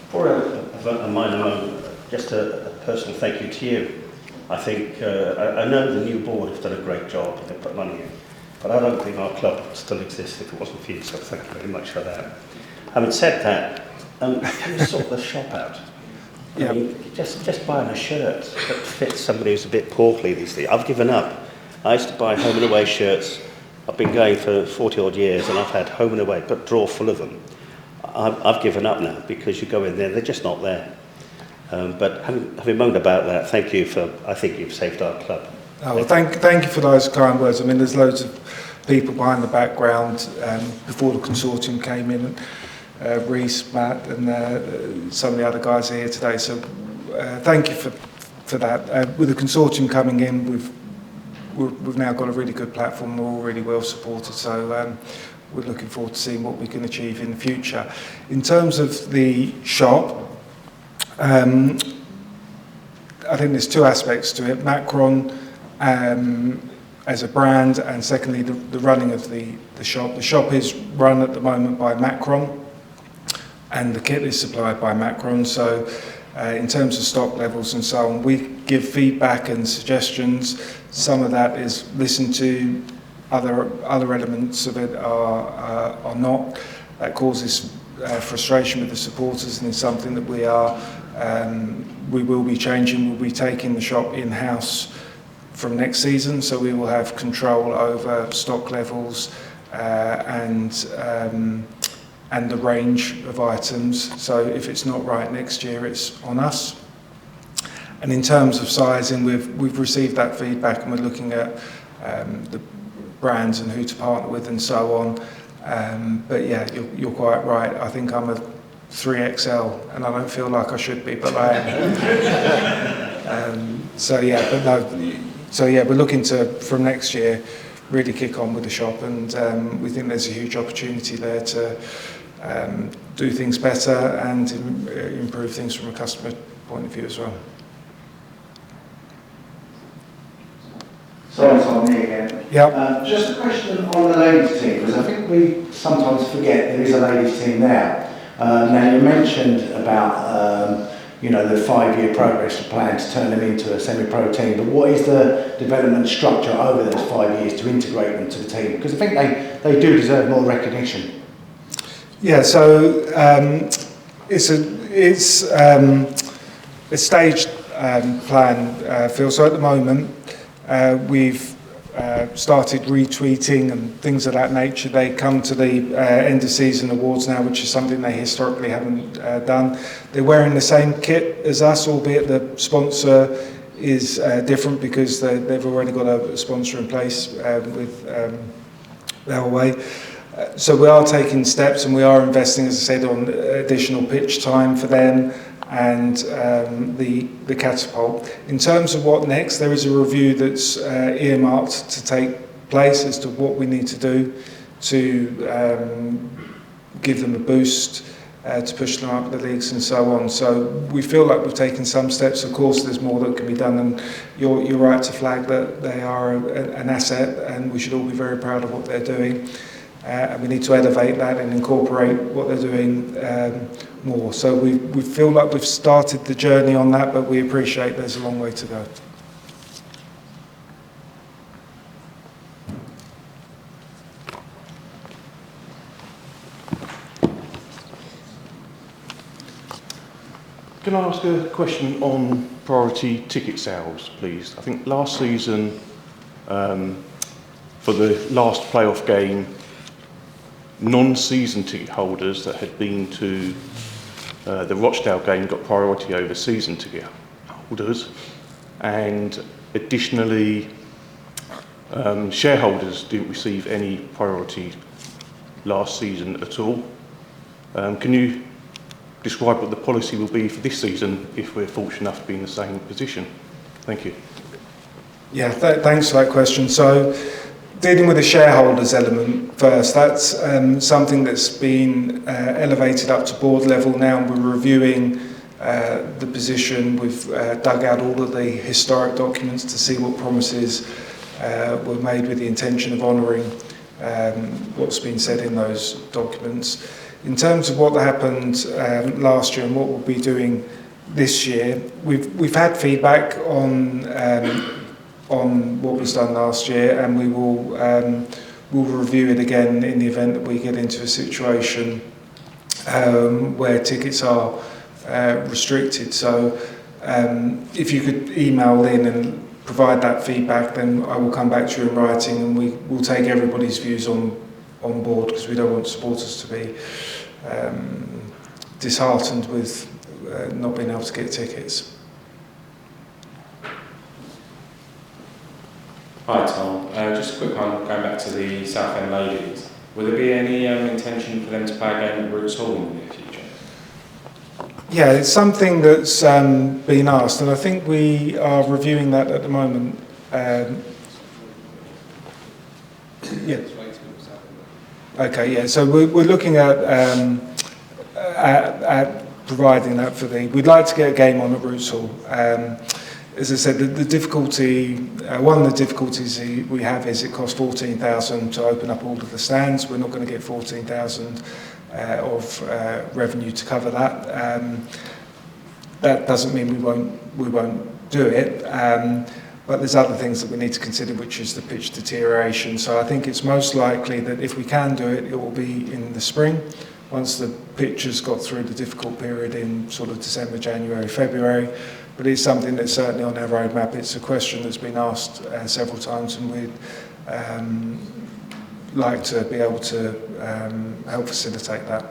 For a minor moment, just a personal thank you to you I think, I know the new board have done a great job and they've put money in, but I don't think our club would still exist if it wasn't for you, so thank you very much for that. Having said that, can you sort the shop out? Yeah. I mean, just buying a shirt that fits somebody who's a bit portly these days. I've given up. I used to buy home and away shirts. I've been going for 40 odd years and I've had home and away, but drawer full of them. I've given up now because you go in there, they're just not there. But having moaned about that, thank you for, I think you've saved our club. Oh, well, thank you for those kind words. I mean, there's loads of people behind the background before the consortium came in. Reece, Matt, and some of the other guys are here today. So thank you for that. With the consortium coming in, we've now got a really good platform. We're all really well supported. So we're looking forward to seeing what we can achieve in the future. In terms of the shop, I think there's two aspects to it. Macron as a brand, and secondly, the running of the shop. The shop is run at the moment by Macron, and the kit is supplied by Macron. So in terms of stock levels and so on, we give feedback and suggestions. Some of that is listened to, other elements of it are not. That causes frustration with the supporters, and is something that we will be changing. We'll be taking the shop in-house from next season, so we will have control over stock levels and the range of items. So if it's not right next year, it's on us. And in terms of sizing, we've received that feedback, and we're looking at the brands and who to partner with and so on. But yeah, you're quite right. I think I'm a 3XL, and I don't feel like I should be, but I am. So yeah, we're looking to, from next year, really kick on with the shop, and we think there's a huge opportunity there to do things better and improve things from a customer point of view as well. Sorry, it's on me again. Yep. Just a question on the ladies' team, because I think we sometimes forget there is a ladies' team now. Now you mentioned about the 5-year progress plan to turn them into a semi-pro team, but what is the development structure over those 5 years to integrate them to the team? Because I think they do deserve more recognition. Yeah, so it's a staged plan, Phil. So at the moment, we've started retweeting and things of that nature. They come to the end of season awards now, which is something they historically haven't done. They're wearing the same kit as us, albeit the sponsor is different because they've already got a sponsor in place with Railway. So we are taking steps, and we are investing, as I said, on additional pitch time for them and the catapult. In terms of what next, there is a review that's earmarked to take place as to what we need to do to give them a boost, to push them up the leagues and so on. So we feel like we've taken some steps. Of course, there's more that can be done, and you're right to flag that they are an asset, and we should all be very proud of what they're doing. And we need to elevate that and incorporate what they're doing more. So we feel like we've started the journey on that, but we appreciate there's a long way to go. Can I ask a question on priority ticket sales, please? I think last season, for the last playoff game, non-season ticket holders that had been to the Rochdale game got priority over season ticket holders, and additionally shareholders didn't receive any priority last season at all. Can you describe what the policy will be for this season if we're fortunate enough to be in the same position? Thank you. Yeah, thanks for that question. So dealing with the shareholders element first, that's something that's been elevated up to board level now, and we're reviewing the position. We've dug out all of the historic documents to see what promises were made with the intention of honouring what's been said in those documents. In terms of what happened last year and what we'll be doing this year. We've had feedback on what was done last year, and we will we'll review it again in the event that we get into a situation where tickets are restricted. So if you could email in and provide that feedback, then I will come back to you in writing, and we will take everybody's views on board, because we don't want supporters to be disheartened with not being able to get tickets. Hi Tom, just a quick one, going back to the Southend ladies. Will there be any intention for them to play a game at Roots Hall in the near future? Yeah, it's something that's been asked, and I think we are reviewing that at the moment. Yeah. Okay, yeah. So we're looking at providing that for the. We'd like to get a game on at Roots Hall. As I said, the difficulty, one of the difficulties we have is it costs 14,000 to open up all of the stands. We're not going to get 14,000 of revenue to cover that. That doesn't mean we won't do it, but there's other things that we need to consider, which is the pitch deterioration. So I think it's most likely that if we can do it, it will be in the spring, once the pitch has got through the difficult period in sort of December, January, February. But it's something that's certainly on our roadmap. It's a question that's been asked several times, and we'd like to be able to help facilitate that.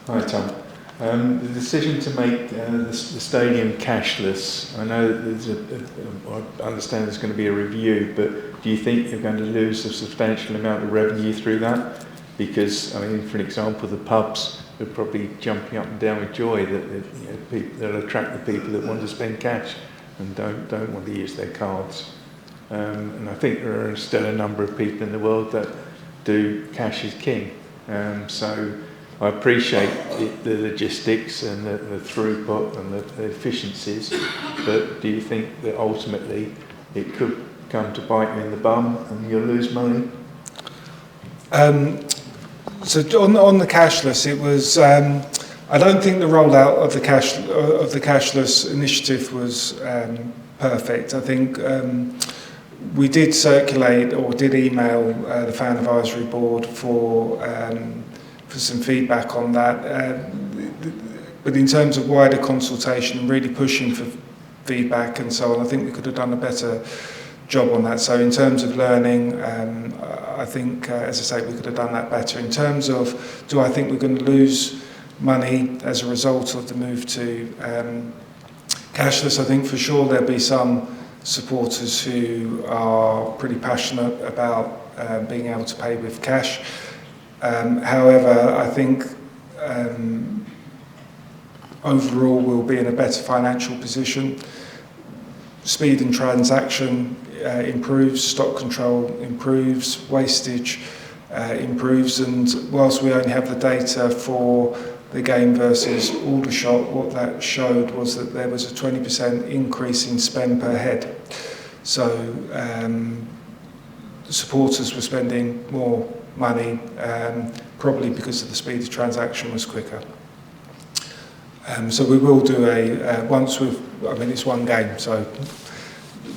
Hi Tom. The decision to make the stadium cashless, I know that I understand there's going to be a review, but do you think you're going to lose a substantial amount of revenue through that? Because, I mean, for example, the pubs are probably jumping up and down with joy that they'll attract the people that want to spend cash and don't want to use their cards. And I think there are still a number of people in the world that do cash is king. So I appreciate the logistics and the throughput and the efficiencies, but do you think that ultimately it could come to bite you in the bum and you'll lose money? So on the cashless, it was. I don't think the rollout of the cashless initiative was perfect. I think we did circulate or did email the fan advisory board for some feedback on that. But in terms of wider consultation and really pushing for feedback and so on, I think we could have done a better job on that. So in terms of learning, I think, as I say, we could have done that better. In terms of, do I think we're going to lose money as a result of the move to cashless? I think for sure there'll be some supporters who are pretty passionate about being able to pay with cash. However, I think overall we'll be in a better financial position. Speed and transaction improves, stock control improves, wastage improves, and whilst we only have the data for the game versus Aldershot, what that showed was that there was a 20% increase in spend per head. So the supporters were spending more money, probably because of the speed of transaction was quicker. So we will do once we've, I mean, it's one game, so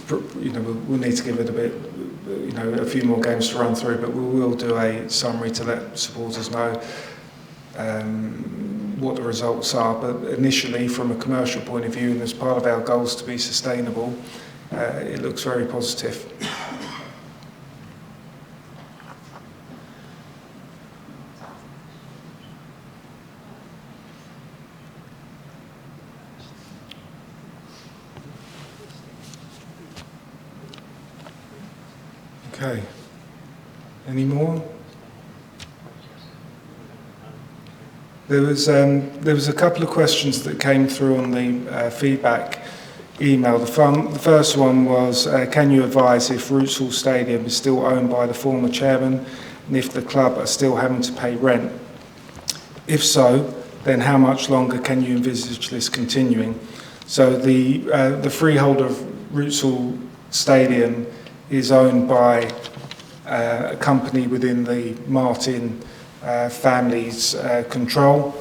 we'll need to give it a bit, a few more games to run through, but we will do a summary to let supporters know what the results are. But initially, from a commercial point of view, and as part of our goals to be sustainable, it looks very positive. Okay. Any more? There was a couple of questions that came through on the feedback email. The first one was, can you advise if Roots Hall Stadium is still owned by the former chairman and if the club are still having to pay rent? If so, then how much longer can you envisage this continuing? So the freehold of Roots Hall Stadium is owned by a company within the Martin family's control.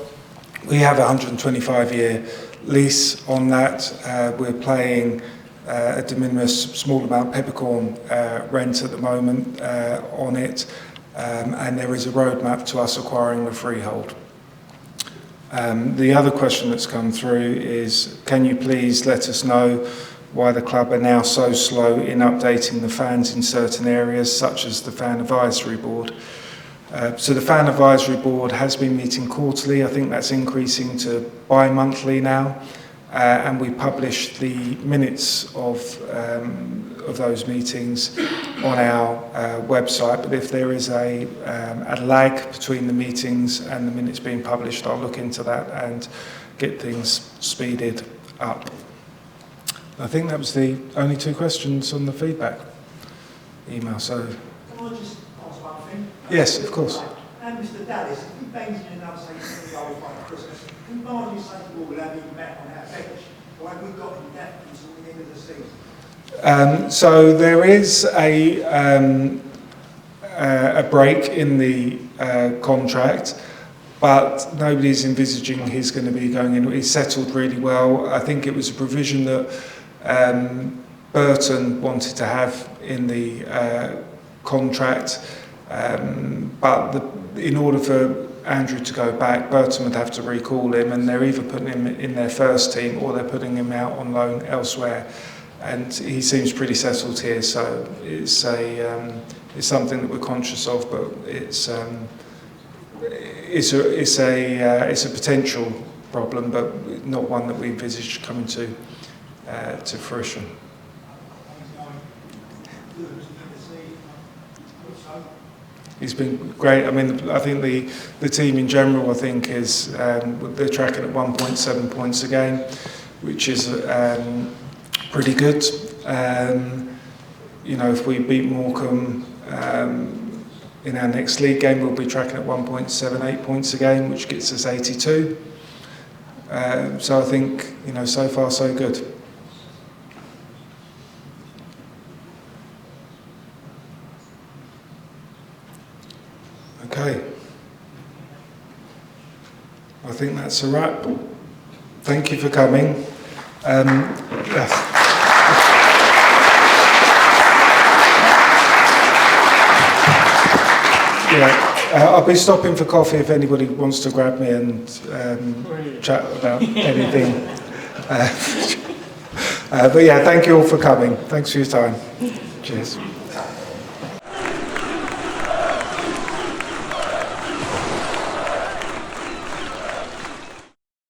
We have a 125-year lease on that. We're paying a de minimis small amount peppercorn rent at the moment on it, and there is a roadmap to us acquiring the freehold. The other question that's come through is, can you please let us know why the club are now so slow in updating the fans in certain areas, such as the Fan Advisory Board? So the Fan Advisory Board has been meeting quarterly. I think that's increasing to bi-monthly now. And we publish the minutes of those meetings on our website. But if there is a lag between the meetings and the minutes being published, I'll look into that and get things speeded up. I think that was the only two questions on the feedback email. So, can I just ask one thing? Yes, of course. And Mr. Dallas, if he bangs in another say to the old by Christmas, can Barney say we'll have him back on our bench? Or have we got him back until the end of the season? So there is a break in the contract, but nobody's envisaging he's going to be going in. He's settled really well. I think it was a provision that Burton wanted to have in the contract, but in order for Andrew to go back, Burton would have to recall him, and they're either putting him in their first team or they're putting him out on loan elsewhere. And he seems pretty settled here, so it's something that we're conscious of, but it's a potential problem, but not one that we envisage coming to fruition. He's been great. I mean, I think the team in general, I think, is they're tracking at 1.7 points a game, which is pretty good. You know, if we beat Morecambe in our next league game, we'll be tracking at 1.78 points a game, which gets us 82. So I think, you know, so far so good. Okay. I think that's a wrap. Thank you for coming. Yes. I'll be stopping for coffee if anybody wants to grab me and chat about anything. But yeah, thank you all for coming. Thanks for your time. Cheers.